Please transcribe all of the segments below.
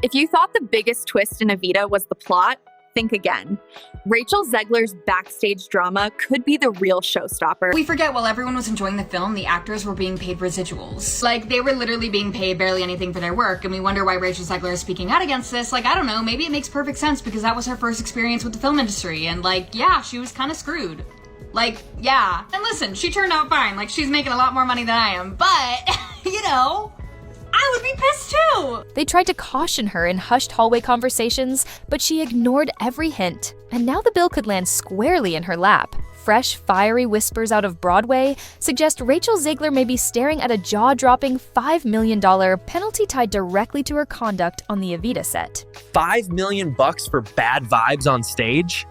If you thought the biggest twist in Evita was the plot, think again. Rachel Zegler's backstage drama could be the real showstopper. We forget while everyone was enjoying the film, the actors were being paid residuals. Like, they were literally being paid barely anything for their work, and we wonder why Rachel Zegler is speaking out against this. Like, I don't know, maybe it makes perfect sense because that was her first experience with the film industry, and like, yeah, she was kind of screwed. Like, yeah. And listen, she turned out fine. Like, she's making a lot more money than I am, but, you know, I would be pissed too! They tried to caution her in hushed hallway conversations, but she ignored every hint. And now the bill could land squarely in her lap. Fresh, fiery whispers out of Broadway suggest Rachel Zegler may be staring at a jaw-dropping $5 million penalty tied directly to her conduct on the Evita set. $5 million for bad vibes on stage?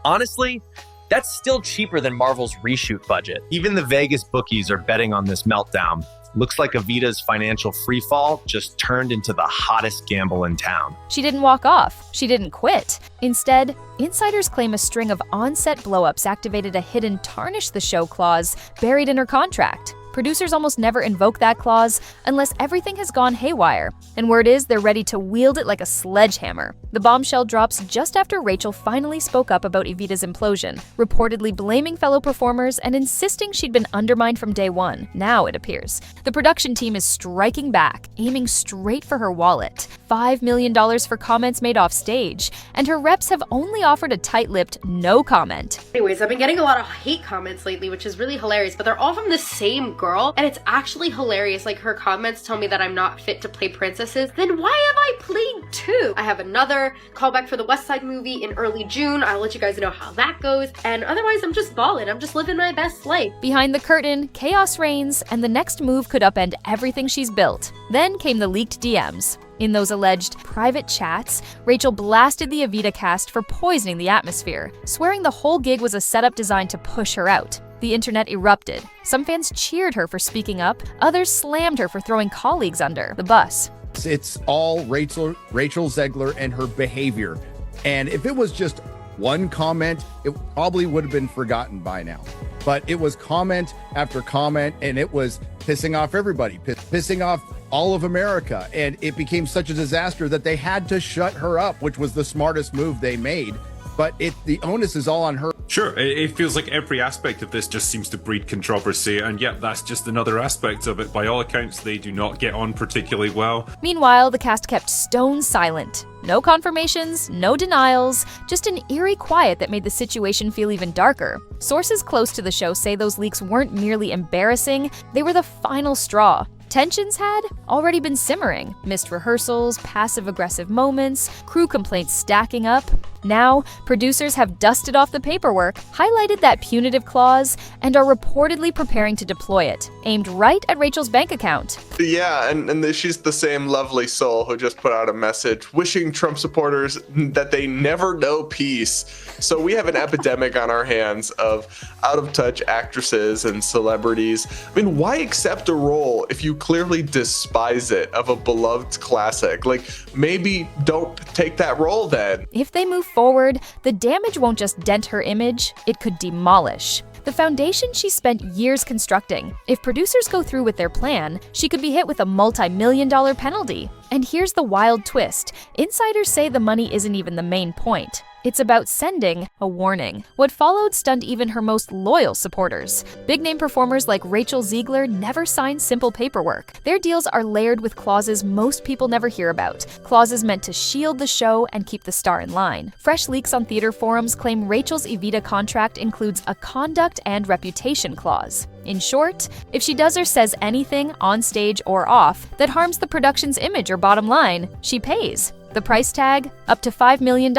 Honestly, that's still cheaper than Marvel's reshoot budget. Even the Vegas bookies are betting on this meltdown. Looks like Evita's financial freefall just turned into the hottest gamble in town. She didn't walk off. She didn't quit. Instead, insiders claim a string of on-set blowups activated a hidden tarnish-the-show clause buried in her contract. Producers almost never invoke that clause unless everything has gone haywire, and word is they're ready to wield it like a sledgehammer. The bombshell drops just after Rachel finally spoke up about Evita's implosion, reportedly blaming fellow performers and insisting she'd been undermined from day one. Now, it appears, the production team is striking back, aiming straight for her wallet. $5 million for comments made off stage, and her reps have only offered a tight-lipped no comment. Anyways, I've been getting a lot of hate comments lately, which is really hilarious, but they're all from the same girl, and it's actually hilarious. Like, her comments tell me that I'm not fit to play princesses. Then why have I played two? I have another callback for the West Side movie in early June. I'll let you guys know how that goes, and otherwise I'm just balling. I'm just living my best life. Behind the curtain, chaos reigns, and the next move could upend everything she's built. Then came the leaked DMs. In those alleged private chats, Rachel blasted the Evita cast for poisoning the atmosphere, swearing the whole gig was a setup designed to push her out. The internet erupted. Some fans cheered her for speaking up, others slammed her for throwing colleagues under the bus. It's all Rachel Zegler and her behavior. And if it was just one comment, it probably would have been forgotten by now. But it was comment after comment, and it was pissing off everybody, pissing off all of America. And it became such a disaster that they had to shut her up, which was the smartest move they made. But the onus is all on her. Sure, it feels like every aspect of this just seems to breed controversy, and yet that's just another aspect of it. By all accounts, they do not get on particularly well. Meanwhile, the cast kept stone silent. No confirmations, no denials, just an eerie quiet that made the situation feel even darker. Sources close to the show say those leaks weren't merely embarrassing, they were the final straw. Tensions had already been simmering. Missed rehearsals, passive-aggressive moments, crew complaints stacking up. Now, producers have dusted off the paperwork, highlighted that punitive clause, and are reportedly preparing to deploy it, aimed right at Rachel's bank account. Yeah, and she's the same lovely soul who just put out a message wishing Trump supporters that they never know peace. So we have an epidemic on our hands of out-of-touch actresses and celebrities. I mean, why accept a role if you clearly despise it of a beloved classic? Like, maybe don't take that role then. If they move forward, the damage won't just dent her image, it could demolish the foundation she spent years constructing. If producers go through with their plan, she could be hit with a multi-million-dollar penalty. And here's the wild twist. Insiders say the money isn't even the main point. It's about sending a warning. What followed stunned even her most loyal supporters. Big-name performers like Rachel Zegler never signed simple paperwork. Their deals are layered with clauses most people never hear about. Clauses meant to shield the show and keep the star in line. Fresh leaks on theater forums claim Rachel's Evita contract includes a conduct and reputation clause. In short, if she does or says anything, on stage or off, that harms the production's image or bottom line, she pays. The price tag? Up to $5 million.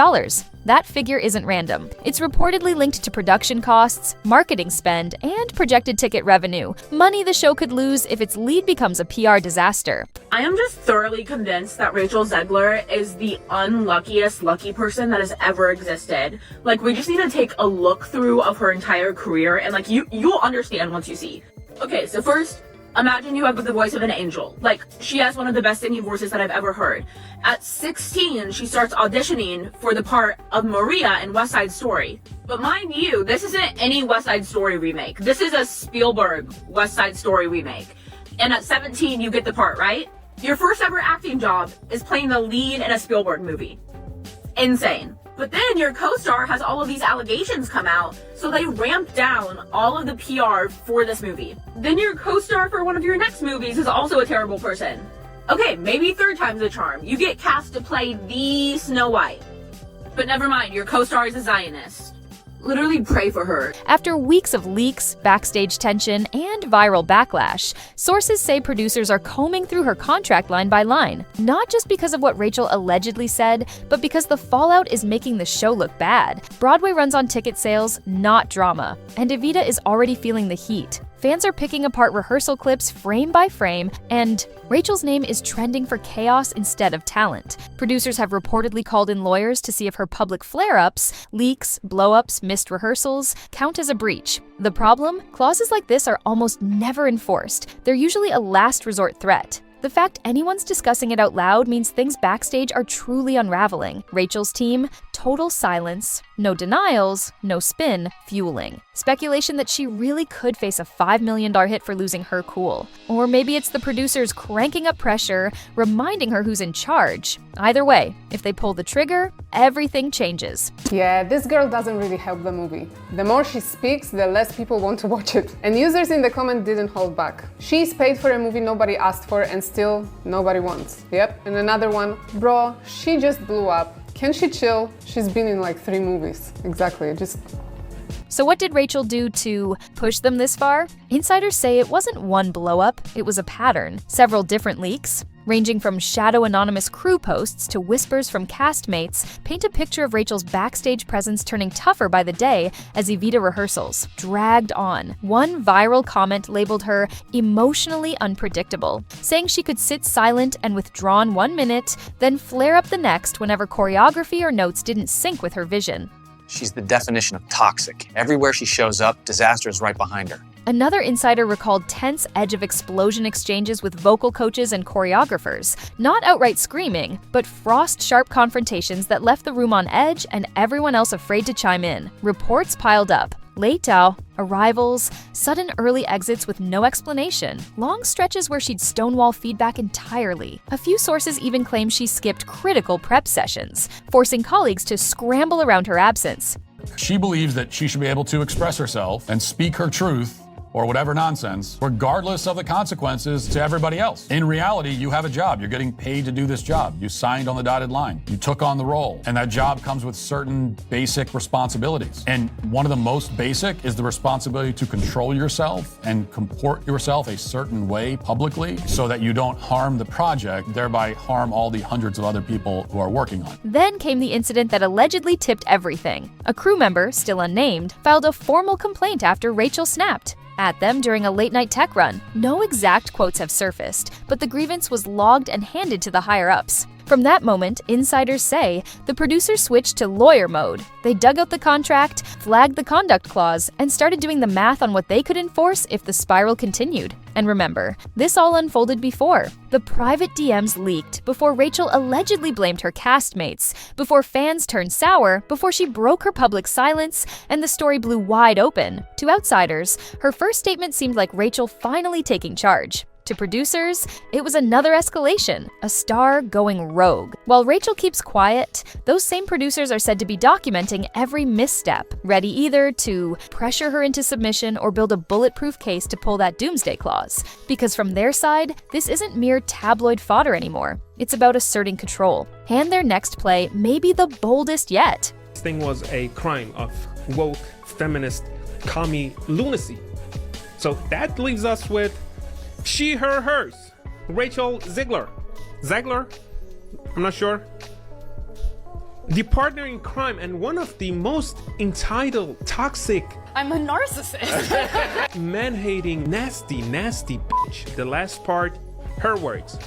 That figure isn't random. It's reportedly linked to production costs, marketing spend, and projected ticket revenue. Money the show could lose if its lead becomes a PR disaster. I am just thoroughly convinced that Rachel Zegler is the unluckiest lucky person that has ever existed. Like, we just need to take a look through of her entire career, and like, you'll understand once you see. Okay, so first, imagine you have the voice of an angel. Like, she has one of the best singing voices that I've ever heard. At 16, she starts auditioning for the part of Maria in West Side Story. But mind you, this isn't any West Side Story remake. This is a Spielberg West Side Story remake. And at 17, you get the part, right? Your first ever acting job is playing the lead in a Spielberg movie. Insane. But then your co-star has all of these allegations come out, so they ramp down all of the PR for this movie. Then your co-star for one of your next movies is also a terrible person. Okay, maybe third time's the charm. You get cast to play the Snow White. But never mind, your co-star is a Zionist. Literally pray for her. After weeks of leaks, backstage tension, and viral backlash, sources say producers are combing through her contract line by line, not just because of what Rachel allegedly said, but because the fallout is making the show look bad. Broadway runs on ticket sales, not drama, and Evita is already feeling the heat. Fans are picking apart rehearsal clips frame by frame, and Rachel's name is trending for chaos instead of talent. Producers have reportedly called in lawyers to see if her public flare-ups, leaks, blow-ups, missed rehearsals count as a breach. The problem? Clauses like this are almost never enforced. They're usually a last resort threat. The fact anyone's discussing it out loud means things backstage are truly unraveling. Rachel's team, total silence, no denials, no spin, fueling. Speculation that she really could face a $5 million hit for losing her cool. Or maybe it's the producers cranking up pressure, reminding her who's in charge. Either way, if they pull the trigger, everything changes. Yeah, this girl doesn't really help the movie. The more she speaks, the less people want to watch it. And users in the comment didn't hold back. She's paid for a movie nobody asked for and still nobody wants. Yep. And another one, bro, she just blew up. Can she chill? She's been in like 3 movies. Exactly, So what did Rachel do to push them this far? Insiders say it wasn't one blow-up, it was a pattern. Several different leaks, ranging from shadow anonymous crew posts to whispers from castmates, paint a picture of Rachel's backstage presence turning tougher by the day as Evita rehearsals dragged on. One viral comment labeled her emotionally unpredictable, saying she could sit silent and withdrawn 1 minute, then flare up the next whenever choreography or notes didn't sync with her vision. She's the definition of toxic. Everywhere she shows up, disaster is right behind her. Another insider recalled tense edge-of-explosion exchanges with vocal coaches and choreographers. Not outright screaming, but frost-sharp confrontations that left the room on edge and everyone else afraid to chime in. Reports piled up. Late out, arrivals, sudden early exits with no explanation, long stretches where she'd stonewall feedback entirely. A few sources even claim she skipped critical prep sessions, forcing colleagues to scramble around her absence. She believes that she should be able to express herself and speak her truth or whatever nonsense, regardless of the consequences to everybody else. In reality, you have a job. You're getting paid to do this job. You signed on the dotted line. You took on the role. And that job comes with certain basic responsibilities. And one of the most basic is the responsibility to control yourself and comport yourself a certain way publicly so that you don't harm the project, thereby harm all the hundreds of other people who are working on it. Then came the incident that allegedly tipped everything. A crew member, still unnamed, filed a formal complaint after Rachel snapped at them during a late-night tech run. No exact quotes have surfaced, but the grievance was logged and handed to the higher-ups. From that moment, insiders say, the producers switched to lawyer mode. They dug out the contract, flagged the conduct clause, and started doing the math on what they could enforce if the spiral continued. And remember, this all unfolded before. The private DMs leaked, before Rachel allegedly blamed her castmates, before fans turned sour, before she broke her public silence, and the story blew wide open. To outsiders, her first statement seemed like Rachel finally taking charge. To producers, it was another escalation, a star going rogue. While Rachel keeps quiet, those same producers are said to be documenting every misstep, ready either to pressure her into submission or build a bulletproof case to pull that doomsday clause. Because from their side, this isn't mere tabloid fodder anymore. It's about asserting control. And their next play may be the boldest yet. This thing was a crime of woke, feminist, commie lunacy. So that leaves us with she, her, hers. Rachel Zegler. Zegler? I'm not sure. The partner in crime and one of the most entitled, toxic, I'm a narcissist. man-hating, nasty bitch. The last part, her words.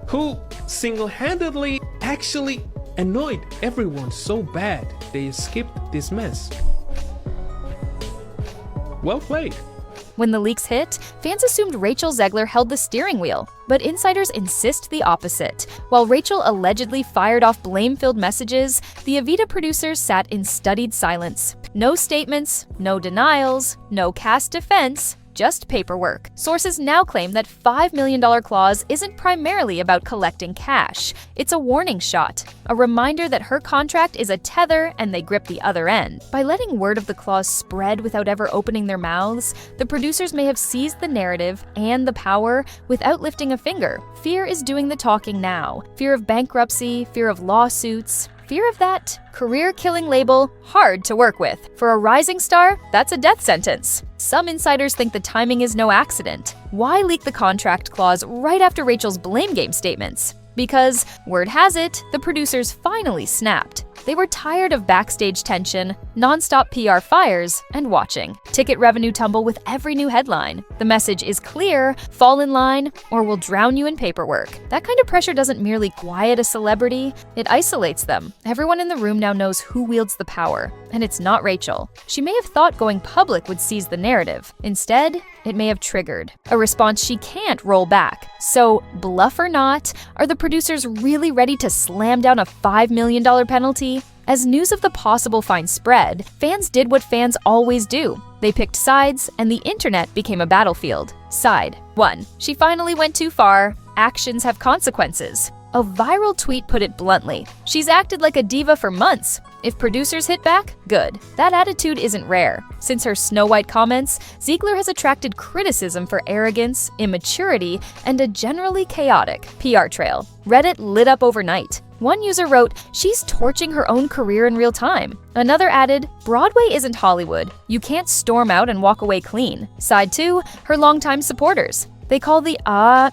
Who single-handedly actually annoyed everyone so bad they skipped this mess. Well played. When the leaks hit, fans assumed Rachel Zegler held the steering wheel, but insiders insist the opposite. While Rachel allegedly fired off blame-filled messages, the Evita producers sat in studied silence. No statements, no denials, no cast defense, just paperwork. Sources now claim that $5 million clause isn't primarily about collecting cash. It's a warning shot, a reminder that her contract is a tether and they grip the other end. By letting word of the clause spread without ever opening their mouths, the producers may have seized the narrative and the power without lifting a finger. Fear is doing the talking now. Fear of bankruptcy, fear of lawsuits, fear of that career-killing label hard to work with. For a rising star, that's a death sentence. Some insiders think the timing is no accident. Why leak the contract clause right after Rachel's blame game statements? Because, word has it, the producers finally snapped. They were tired of backstage tension, non-stop PR fires, and watching ticket revenue tumble with every new headline. The message is clear: fall in line or we'll drown you in paperwork. That kind of pressure doesn't merely quiet a celebrity, it isolates them. Everyone in the room now knows who wields the power, and it's not Rachel. She may have thought going public would seize the narrative. Instead, it may have triggered a response she can't roll back. So, bluff or not, are the producers really ready to slam down a $5 million penalty? As news of the possible fine spread, fans did what fans always do. They picked sides, and the internet became a battlefield. Side 1. She finally went too far. Actions have consequences. A viral tweet put it bluntly. She's acted like a diva for months. If producers hit back, good. That attitude isn't rare. Since her Snow White comments, Zegler has attracted criticism for arrogance, immaturity, and a generally chaotic PR trail. Reddit lit up overnight. One user wrote, "She's torching her own career in real time." Another added, "Broadway isn't Hollywood. You can't storm out and walk away clean." Side 2, her longtime supporters. They call the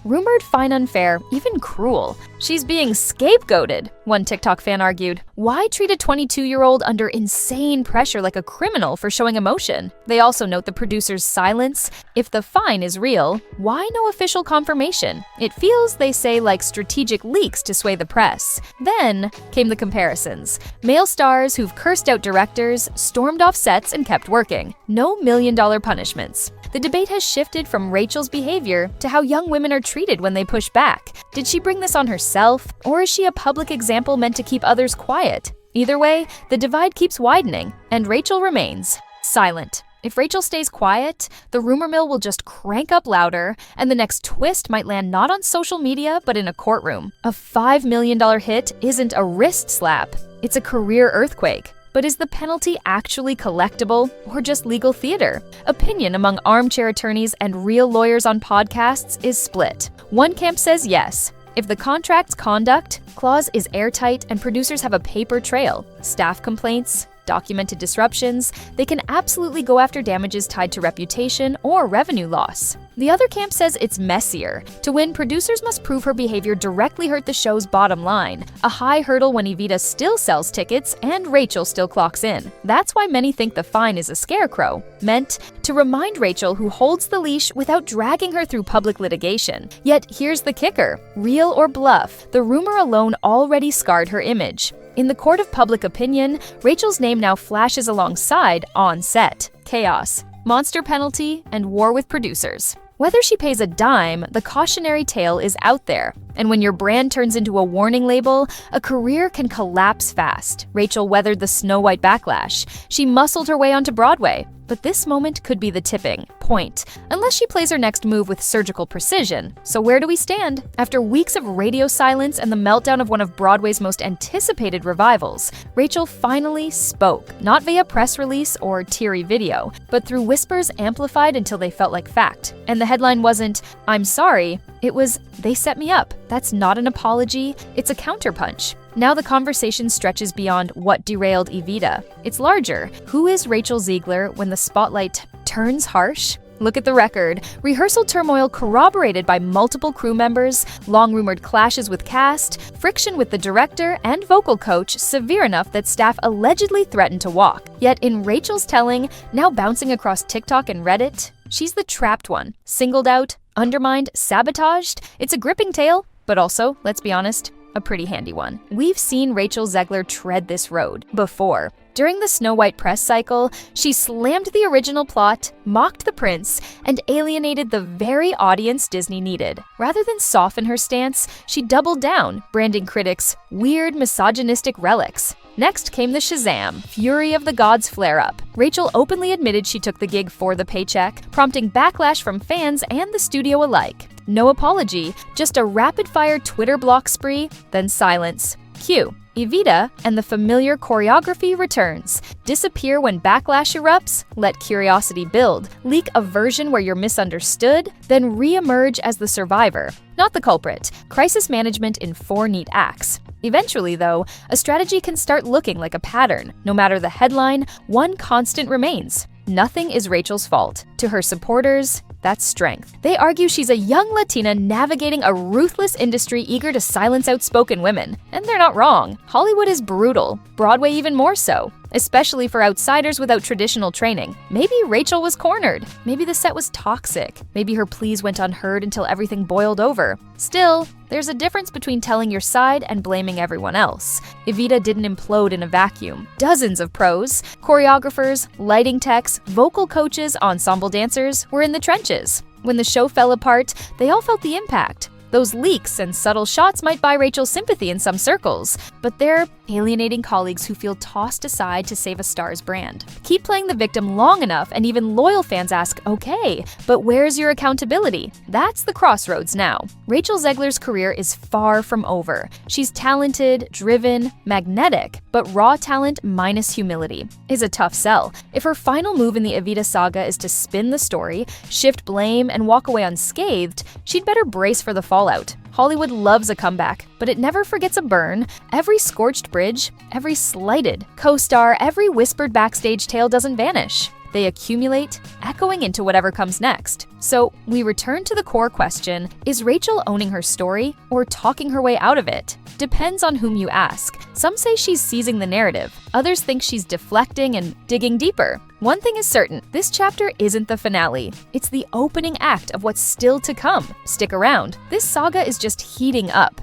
rumored fine unfair, even cruel. She's being scapegoated, one TikTok fan argued. Why treat a 22-year-old under insane pressure like a criminal for showing emotion? They also note the producer's silence. If the fine is real, why no official confirmation? It feels, they say, like strategic leaks to sway the press. Then came the comparisons. Male stars who've cursed out directors, stormed off sets, and kept working. No million-dollar punishments. The debate has shifted from Rachel's behavior to how young women are treated when they push back. Did she bring this on herself, or is she a public example meant to keep others quiet? Either way, the divide keeps widening, and Rachel remains silent. If Rachel stays quiet, the rumor mill will just crank up louder, and the next twist might land not on social media, but in a courtroom. A $5 million hit isn't a wrist slap, it's a career earthquake. But is the penalty actually collectible or just legal theater? Opinion among armchair attorneys and real lawyers on podcasts is split. One camp says yes. If the contract's conduct clause is airtight and producers have a paper trail, staff complaints, documented disruptions, they can absolutely go after damages tied to reputation or revenue loss. The other camp says it's messier. To win, producers must prove her behavior directly hurt the show's bottom line, a high hurdle when Evita still sells tickets and Rachel still clocks in. That's why many think the fine is a scarecrow, meant to remind Rachel who holds the leash without dragging her through public litigation. Yet here's the kicker: real or bluff, the rumor alone already scarred her image. In the court of public opinion, Rachel's name now flashes alongside on set, chaos, monster penalty, and war with producers. Whether she pays a dime, the cautionary tale is out there. And when your brand turns into a warning label, a career can collapse fast. Rachel weathered the Snow White backlash. She muscled her way onto Broadway. But this moment could be the tipping point, unless she plays her next move with surgical precision. So where do we stand? After weeks of radio silence and the meltdown of one of Broadway's most anticipated revivals, Rachel finally spoke, not via press release or teary video, but through whispers amplified until they felt like fact. And the headline wasn't, "I'm sorry," it was, "They set me up." That's not an apology, it's a counterpunch. Now the conversation stretches beyond what derailed Evita. It's larger. Who is Rachel Zegler when the spotlight turns harsh? Look at the record. Rehearsal turmoil corroborated by multiple crew members, long-rumored clashes with cast, friction with the director and vocal coach severe enough that staff allegedly threatened to walk. Yet in Rachel's telling, now bouncing across TikTok and Reddit, she's the trapped one, singled out, undermined, sabotaged. It's a gripping tale, but also, let's be honest, a pretty handy one. We've seen Rachel Zegler tread this road before. During the Snow White press cycle, she slammed the original plot, mocked the prince, and alienated the very audience Disney needed. Rather than soften her stance, she doubled down, branding critics weird, misogynistic relics. Next came the Shazam, Fury of the Gods flare-up. Rachel openly admitted she took the gig for the paycheck, prompting backlash from fans and the studio alike. No apology, just a rapid-fire Twitter block spree, then silence. Cue. Evita and the familiar choreography returns. Disappear when backlash erupts, let curiosity build, leak a version where you're misunderstood, then re-emerge as the survivor. Not the culprit. Crisis management in 4 neat acts. Eventually, though, a strategy can start looking like a pattern. No matter the headline, one constant remains. Nothing is Rachel's fault. To her supporters, that's strength. They argue she's a young Latina navigating a ruthless industry eager to silence outspoken women. And they're not wrong. Hollywood is brutal, Broadway even more so, especially for outsiders without traditional training. Maybe Rachel was cornered. Maybe the set was toxic. Maybe her pleas went unheard until everything boiled over. Still, there's a difference between telling your side and blaming everyone else. Evita didn't implode in a vacuum. Dozens of pros, choreographers, lighting techs, vocal coaches, ensemble dancers were in the trenches. When the show fell apart, they all felt the impact. Those leaks and subtle shots might buy Rachel sympathy in some circles, but they're alienating colleagues who feel tossed aside to save a star's brand. Keep playing the victim long enough and even loyal fans ask, okay, but where's your accountability? That's the crossroads now. Rachel Zegler's career is far from over. She's talented, driven, magnetic, but raw talent minus humility is a tough sell. If her final move in the Evita saga is to spin the story, shift blame, and walk away unscathed, she'd better brace for the fallout. Hollywood loves a comeback, but it never forgets a burn. Every scorched bridge, every slighted co-star, every whispered backstage tale doesn't vanish. They accumulate, echoing into whatever comes next. So we return to the core question, is Rachel owning her story or talking her way out of it? Depends on whom you ask. Some say she's seizing the narrative. Others think she's deflecting and digging deeper. One thing is certain, this chapter isn't the finale. It's the opening act of what's still to come. Stick around. This saga is just heating up.